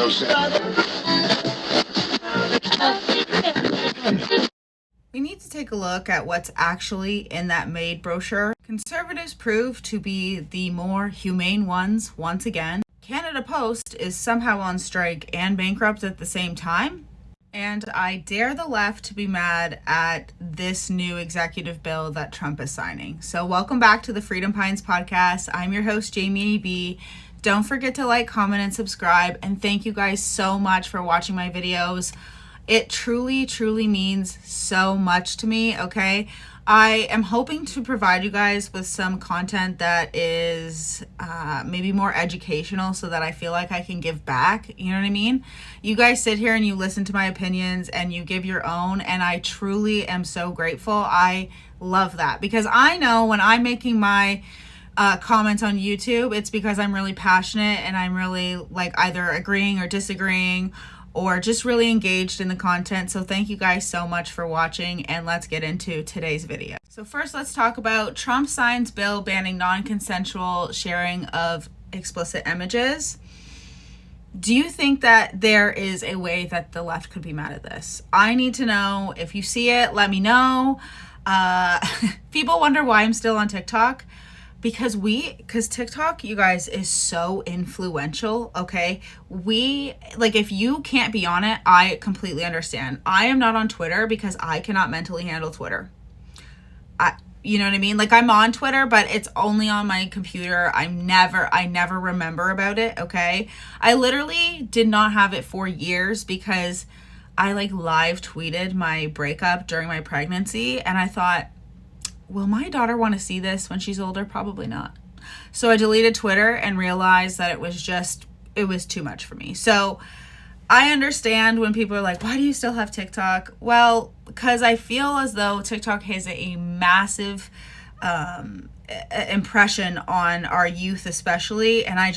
We need to take a look at what's actually in that MAID brochure. Conservatives prove to be the more humane ones once again. Canada Post is somehow on strike and bankrupt at the same time. And I dare the left to be mad at this new executive bill that Trump is signing. So welcome back to the Freedom Pines podcast. I'm your host, Jamie B. Don't forget to like, comment, and subscribe. And thank you guys so much for watching my videos. It truly, truly means so much to me, okay? I am hoping to provide you guys with some content that is maybe more educational so that I feel like I can give back, you know what I mean? You guys sit here and you listen to my opinions and you give your own, and I truly am so grateful. I love that because I know when I'm making my comments on YouTube, it's because I'm really passionate and I'm really like either agreeing or disagreeing or just really engaged in the content. So thank you guys so much for watching, and let's get into today's video. So first, let's talk about Trump signs bill banning non-consensual sharing of explicit images. Do you think that there is a way that the left could be mad at this? I need to know. If you see it, let me know. People wonder why I'm still on TikTok. Because TikTok, you guys, is so influential, okay? If you can't be on it, I completely understand. I am not on Twitter because I cannot mentally handle Twitter. You know what I mean? Like, I'm on Twitter, but it's only on my computer. I never remember about it, okay? I literally did not have it for years because I, live tweeted my breakup during my pregnancy, and I thought, will my daughter want to see this when she's older? Probably not. So I deleted Twitter and realized that it was too much for me. So I understand when people are like, why do you still have TikTok? Well, because I feel as though TikTok has a massive impression on our youth especially, and I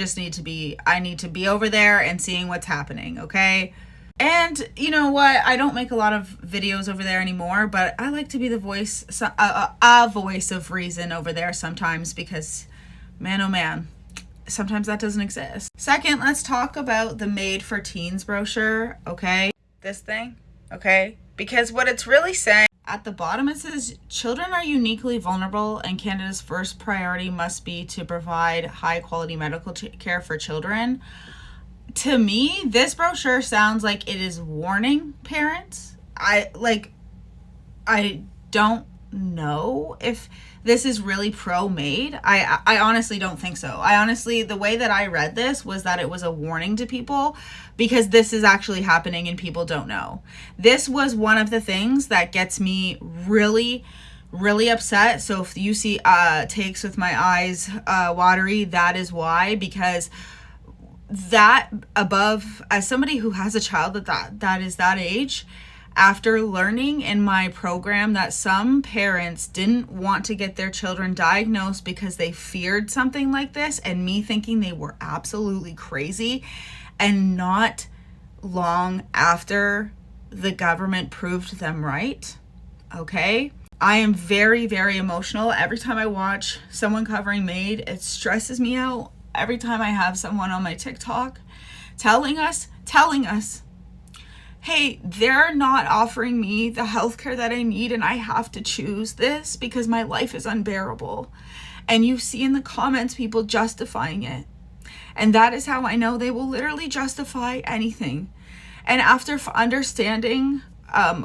need to be over there and seeing what's happening, okay? And you know what? I don't make a lot of videos over there anymore, but I like to be the voice, a voice of reason over there sometimes because, man, oh man, sometimes that doesn't exist. Second, let's talk about the Made for Teens brochure, okay? This thing, okay? Because what it's really saying, at the bottom it says, children are uniquely vulnerable and Canada's first priority must be to provide high quality medical care for children. To me, this brochure sounds like it is warning parents. I don't know if this is really pro-MAID. I honestly don't think so. The way that I read this was that it was a warning to people because this is actually happening and people don't know. This was one of the things that gets me really, really upset. So if you see takes with my eyes watery, that is why, because that above, as somebody who has a child that is that age, after learning in my program that some parents didn't want to get their children diagnosed because they feared something like this, and me thinking they were absolutely crazy, and not long after the government proved them right, okay? I am very, very emotional. Every time I watch someone covering MAID, it stresses me out. Every time I have someone on my TikTok telling us, hey, they're not offering me the healthcare that I need and I have to choose this because my life is unbearable. And you see in the comments people justifying it. And that is how I know they will literally justify anything. And after understanding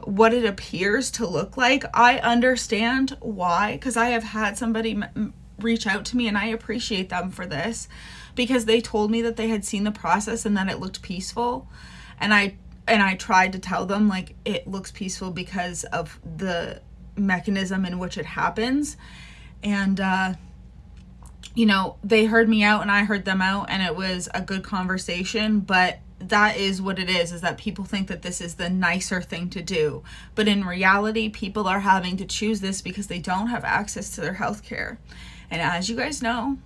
what it appears to look like, I understand why, because I have had somebody reach out to me, and I appreciate them for this because they told me that they had seen the process and that it looked peaceful, and I tried to tell them it looks peaceful because of the mechanism in which it happens, and they heard me out and I heard them out, and it was a good conversation. But that is what it is that people think that this is the nicer thing to do, but in reality people are having to choose this because they don't have access to their health care. And as you guys know,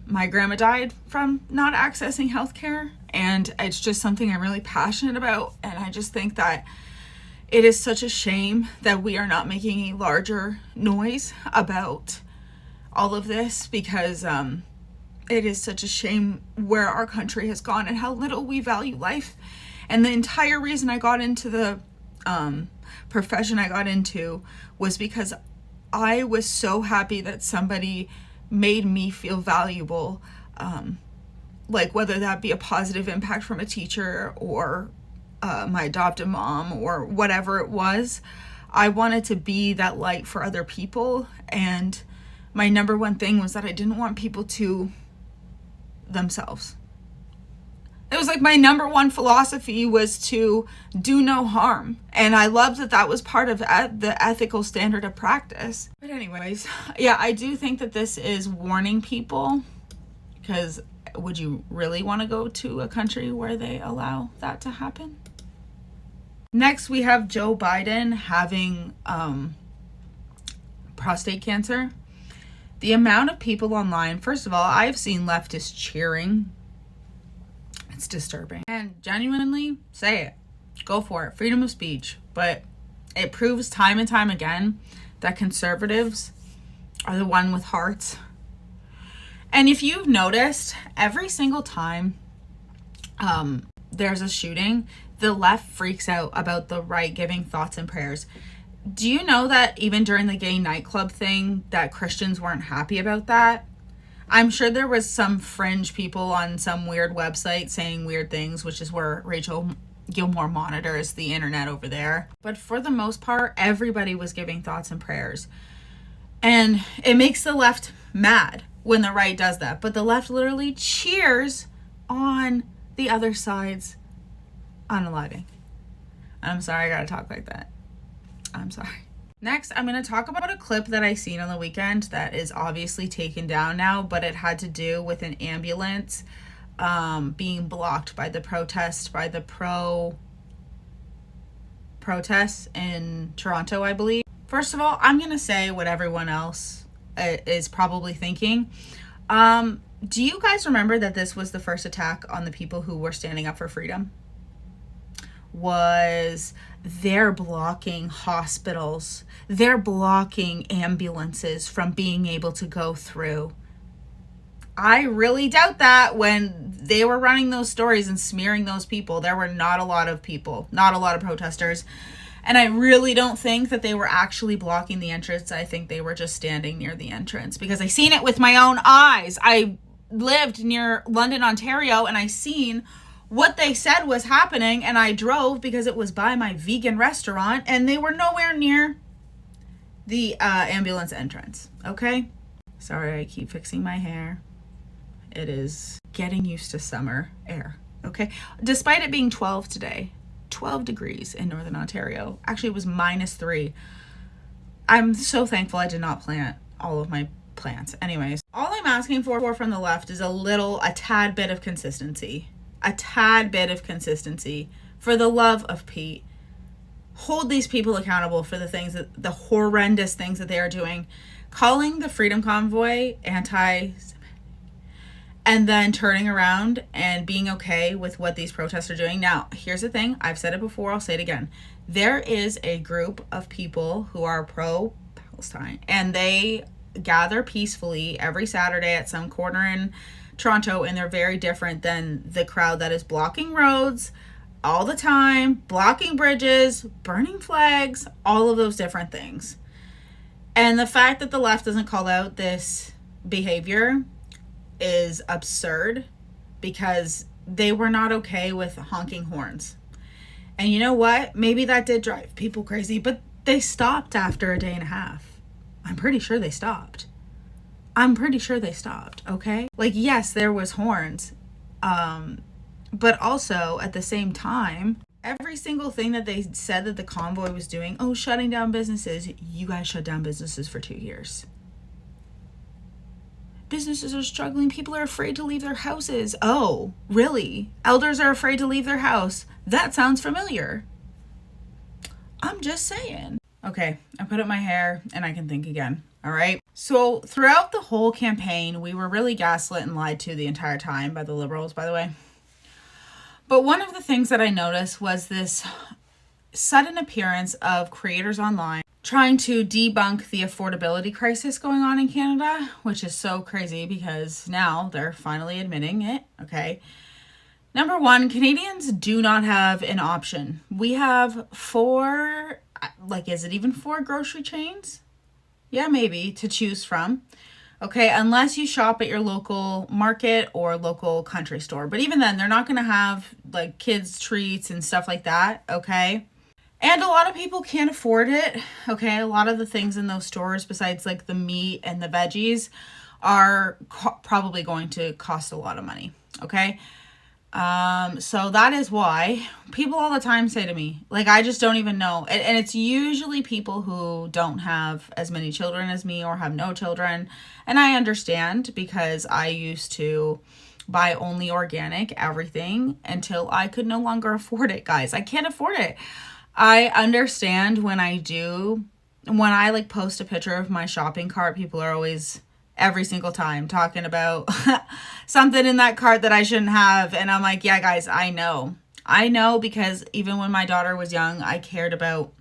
my grandma died from not accessing healthcare, and it's just something I'm really passionate about. And I just think that it is such a shame that we are not making a larger noise about all of this because It is such a shame where our country has gone and how little we value life. And the entire reason I got into the profession I got into was because I was so happy that somebody made me feel valuable, like whether that be a positive impact from a teacher or my adopted mom or whatever it was. I wanted to be that light for other people, and my number one thing was that I didn't want people to themselves. It was like my number one philosophy was to do no harm. And I loved that that was part of the ethical standard of practice. But anyways, yeah, I do think that this is warning people, because would you really want to go to a country where they allow that to happen? Next, we have Joe Biden having prostate cancer. The amount of people online, first of all, I've seen leftists cheering. It's disturbing. And genuinely, say it. Go for it. Freedom of speech. But it proves time and time again that conservatives are the one with hearts. And if you've noticed, every single time there's a shooting, the left freaks out about the right giving thoughts and prayers. Do you know that even during the gay nightclub thing, that Christians weren't happy about that? I'm sure there was some fringe people on some weird website saying weird things, which is where Rachel Gilmore monitors the internet over there. But for the most part, everybody was giving thoughts and prayers. And it makes the left mad when the right does that. But the left literally cheers on the other side's unaliving. I'm sorry I gotta talk like that. I'm sorry. Next, I'm going to talk about a clip that I seen on the weekend that is obviously taken down now, but it had to do with an ambulance being blocked by the protest, by the protests in Toronto, I believe. First of all, I'm going to say what everyone else is probably thinking. Do you guys remember that this was the first attack on the people who were standing up for freedom? Was they're blocking hospitals, they're blocking ambulances from being able to go through. I really doubt that when they were running those stories and smearing those people, there were not a lot of people, not a lot of protesters. And I really don't think that they were actually blocking the entrance. I think they were just standing near the entrance, because I seen it with my own eyes. I lived near London, Ontario, and I seen what they said was happening, and I drove because it was by my vegan restaurant, and they were nowhere near the ambulance entrance. Okay? Sorry, I keep fixing my hair. It is getting used to summer air. Okay? Despite it being 12 today, 12 degrees in Northern Ontario. Actually, it was -3. I'm so thankful I did not plant all of my plants. Anyways, all I'm asking for from the left is a tad bit of consistency. A tad bit of consistency. For the love of Pete, hold these people accountable for the horrendous things that they are doing. Calling the Freedom Convoy anti-Semitic, and then turning around and being okay with what these protests are doing. Now, here's the thing. I've said it before. I'll say it again. There is a group of people who are pro-Palestine, and they gather peacefully every Saturday at some corner in Toronto, and they're very different than the crowd that is blocking roads all the time, blocking bridges, burning flags, all of those different things. And the fact that the left doesn't call out this behavior is absurd, because they were not okay with honking horns. And you know what? Maybe that did drive people crazy, but they stopped after a day and a half. I'm pretty sure they stopped. Okay? Like, yes, there was horns. But also, at the same time, every single thing that they said that the convoy was doing, shutting down businesses, you guys shut down businesses for 2 years. Businesses are struggling. People are afraid to leave their houses. Oh, really? Elders are afraid to leave their house. That sounds familiar. I'm just saying. Okay, I put up my hair and I can think again. All right. So throughout the whole campaign, we were really gaslit and lied to the entire time by the Liberals, by the way. But one of the things that I noticed was this sudden appearance of creators online trying to debunk the affordability crisis going on in Canada, which is so crazy because now they're finally admitting it, okay? Number one, Canadians do not have an option. We have four, like, is it even four grocery chains? Yeah, maybe, to choose from. Okay, unless you shop at your local market or local country store. But even then, they're not going to have, like, kids' treats and stuff like that, okay? And a lot of people can't afford it, okay? A lot of the things in those stores, besides, like, the meat and the veggies, are probably going to cost a lot of money, okay? So that is why people all the time say to me, like, I just don't even know. And it's usually people who don't have as many children as me or have no children. And I understand because I used to buy only organic everything until I could no longer afford it, guys. I can't afford it. I understand when I like post a picture of my shopping cart, people are always every single time talking about something in that cart that I shouldn't have. And I'm like, yeah, guys, I know because even when my daughter was young, I cared about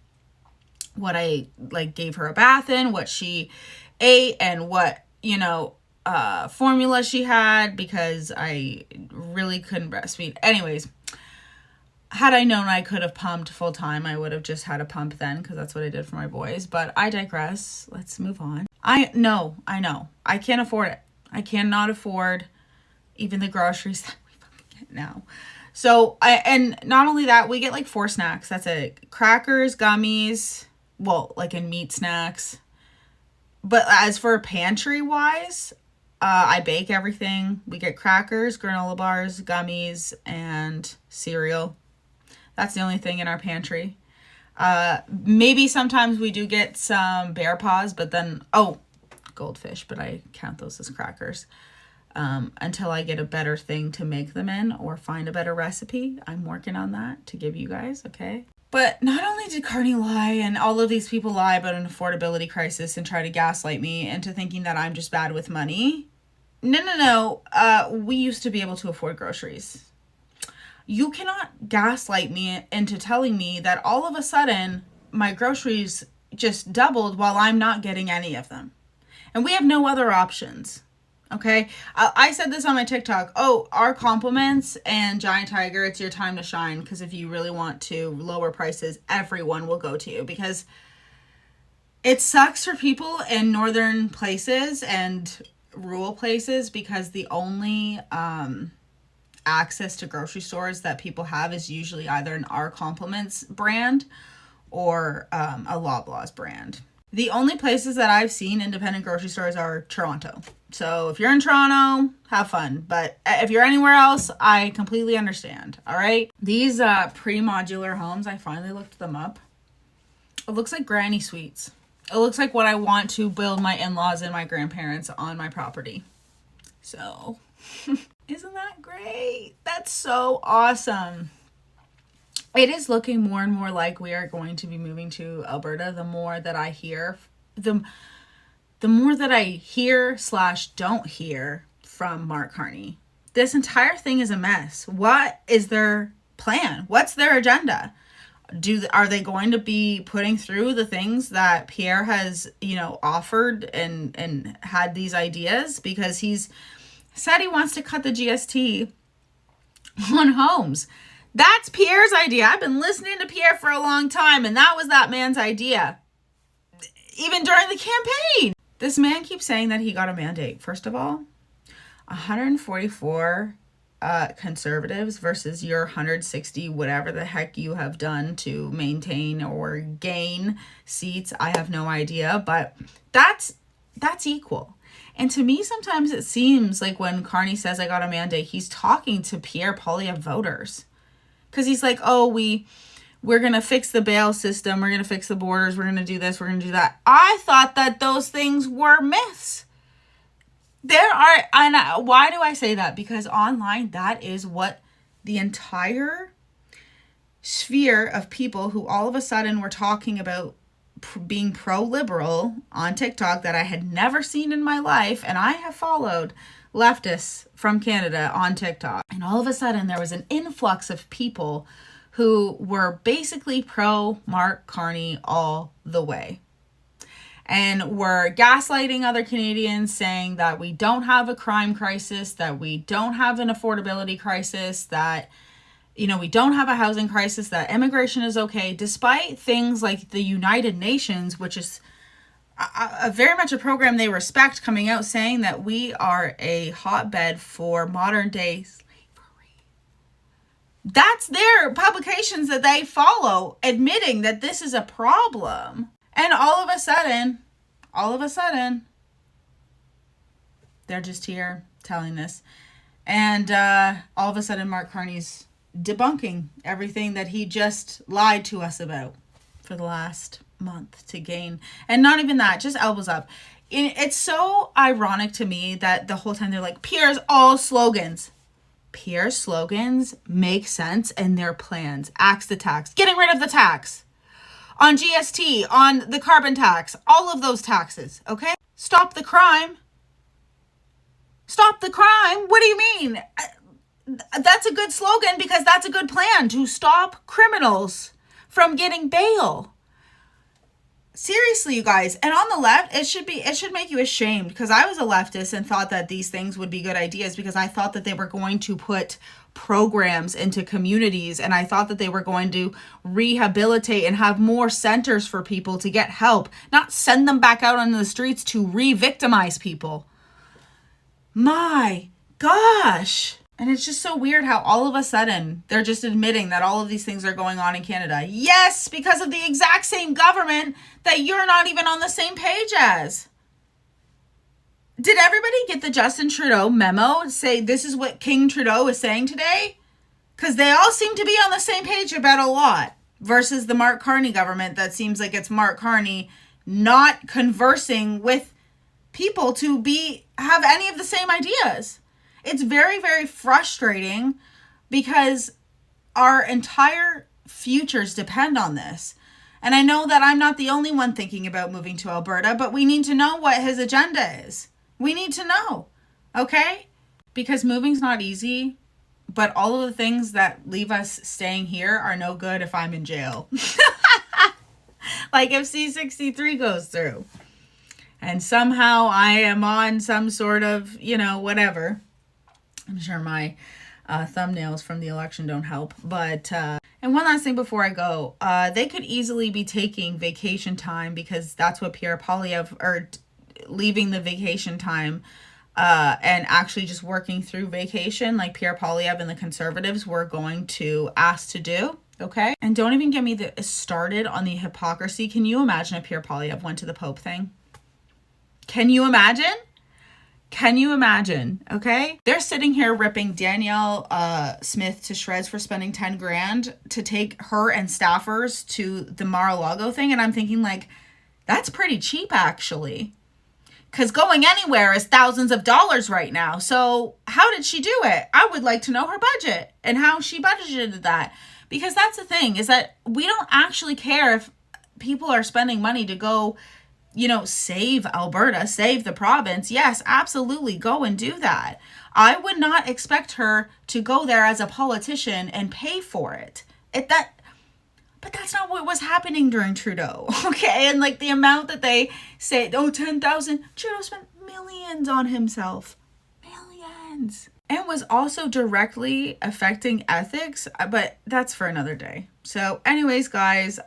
what I like gave her a bath in, what she ate, and what, formula she had, because I really couldn't breastfeed. Anyways, had I known I could have pumped full time, I would have just had a pump then, because that's what I did for my boys. But I digress. Let's move on. I know. I can't afford it. I cannot afford even the groceries that we fucking get now. So, and not only that, we get like 4 snacks. That's it. Crackers, gummies, well, like in meat snacks. But as for pantry wise, I bake everything. We get crackers, granola bars, gummies, and cereal. That's the only thing in our pantry. Maybe sometimes we do get some bear paws, but then, goldfish, but I count those as crackers. Until I get a better thing to make them in or find a better recipe. I'm working on that to give you guys, okay? But not only did Carney lie and all of these people lie about an affordability crisis and try to gaslight me into thinking that I'm just bad with money. No. We used to be able to afford groceries. You cannot gaslight me into telling me that all of a sudden my groceries just doubled while I'm not getting any of them. And we have no other options. Okay? I said this on my TikTok. Our compliments and Giant Tiger, it's your time to shine. Because if you really want to lower prices, everyone will go to you. Because it sucks for people in northern places and rural places, because the only access to grocery stores that people have is usually either an Our Compliments brand or a Loblaws brand. The only places that I've seen independent grocery stores are Toronto. So if you're in Toronto, have fun. But if you're anywhere else, I completely understand. All right. These pre-modular homes, I finally looked them up. It looks like granny suites. It looks like what I want to build my in-laws and my grandparents on my property. So isn't that great? That's so awesome. It is looking more and more like we are going to be moving to Alberta. The more that I hear, the more that I hear / don't hear from Mark Carney. This entire thing is a mess. What is their plan? What's their agenda? Are they going to be putting through the things that Pierre has, offered and had these ideas? Because he's said he wants to cut the GST on homes. That's Pierre's idea. I've been listening to Pierre for a long time, and that was that man's idea. Even during the campaign. This man keeps saying that he got a mandate. First of all, 144 conservatives versus your 160, whatever the heck you have done to maintain or gain seats. I have no idea, but that's equal. And to me, sometimes it seems like when Carney says I got a mandate, he's talking to Pierre Poilievre voters. Because he's like, we're going to fix the bail system. We're going to fix the borders. We're going to do this. We're going to do that. I thought that those things were myths. And why do I say that? Because online, that is what the entire sphere of people who all of a sudden were talking about being pro-liberal on TikTok that I had never seen in my life. And I have followed leftists from Canada on TikTok. And all of a sudden there was an influx of people who were basically pro Mark Carney all the way. and we're gaslighting other Canadians, saying that we don't have a crime crisis, that we don't have an affordability crisis, that, you know, we don't have a housing crisis, that immigration is okay, despite things like the United Nations, which is a very much a program they respect, coming out saying that we are a hotbed for modern day slavery. That's their publications that they follow, admitting that this is a problem. And all of a sudden, they're just here telling this. And all of a sudden, Mark Carney's debunking everything that he just lied to us about for the last month to gain. And not even that, just elbows up. It's so ironic to me that the whole time they're like, Pierre's all slogans. Pierre's slogans make sense in their plans. Axe the tax, getting rid of the tax. On GST, on the carbon tax, all of those taxes, okay? Stop the crime. Stop the crime? What do you mean? That's a good slogan because that's a good plan to stop criminals from getting bail. Seriously, you guys. And on the left, it should make you ashamed, because I was a leftist and thought that these things would be good ideas, because I thought that they were going to put programs into communities, and I thought that they were going to rehabilitate and have more centers for people to get help, not send them back out on the streets to re-victimize people. My gosh. And it's just so weird how all of a sudden they're just admitting that all of these things are going on in Canada. Yes, because of the exact same government that you're not even on the same page as. Did everybody get the Justin Trudeau memo? Say this is what King Trudeau is saying today? Because they all seem to be on the same page about a lot. Versus the Mark Carney government that seems like it's Mark Carney not conversing with people to have any of the same ideas. It's very, very frustrating, because our entire futures depend on this. And I know that I'm not the only one thinking about moving to Alberta, but we need to know what his agenda is. We need to know, okay? Because moving's not easy, but all of the things that leave us staying here are no good if I'm in jail. Like if C-63 goes through and somehow I am on some sort of, whatever. I'm sure my thumbnails from the election don't help. But, and one last thing before I go, they could easily be taking vacation time, because that's what Pierre Poilievre, or leaving the vacation time and actually just working through vacation like Pierre Poilievre and the Conservatives were going to ask to do. Okay. And don't even get me started on the hypocrisy. Can you imagine if Pierre Poilievre went to the Pope thing? Can you imagine? Can you imagine? Okay. They're sitting here ripping Danielle Smith to shreds for spending 10 grand to take her and staffers to the Mar-a-Lago thing. And I'm thinking, like, that's pretty cheap, actually. Because going anywhere is thousands of dollars right now. So how did she do it? I would like to know her budget and how she budgeted that. Because that's the thing, is that we don't actually care if people are spending money to go, save Alberta, save the province. Yes, absolutely, go and do that. I would not expect her to go there as a politician and pay for it. But that's not what was happening during Trudeau, okay? And like the amount that they say, 10,000, Trudeau spent millions on himself. Millions. And was also directly affecting ethics, but that's for another day. So anyways, guys,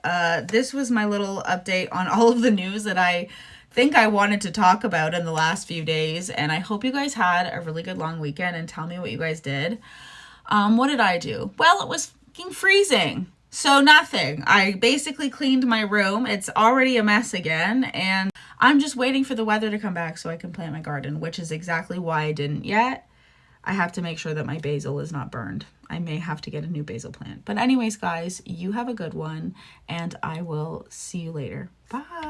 this was my little update on all of the news that I think I wanted to talk about in the last few days. And I hope you guys had a really good long weekend, and tell me what you guys did. What did I do? Well, it was fucking freezing. So nothing. I basically cleaned my room. It's already a mess again. And I'm just waiting for the weather to come back so I can plant my garden, which is exactly why I didn't yet. I have to make sure that my basil is not burned. I may have to get a new basil plant. But anyways, guys, you have a good one, and I will see you later. Bye.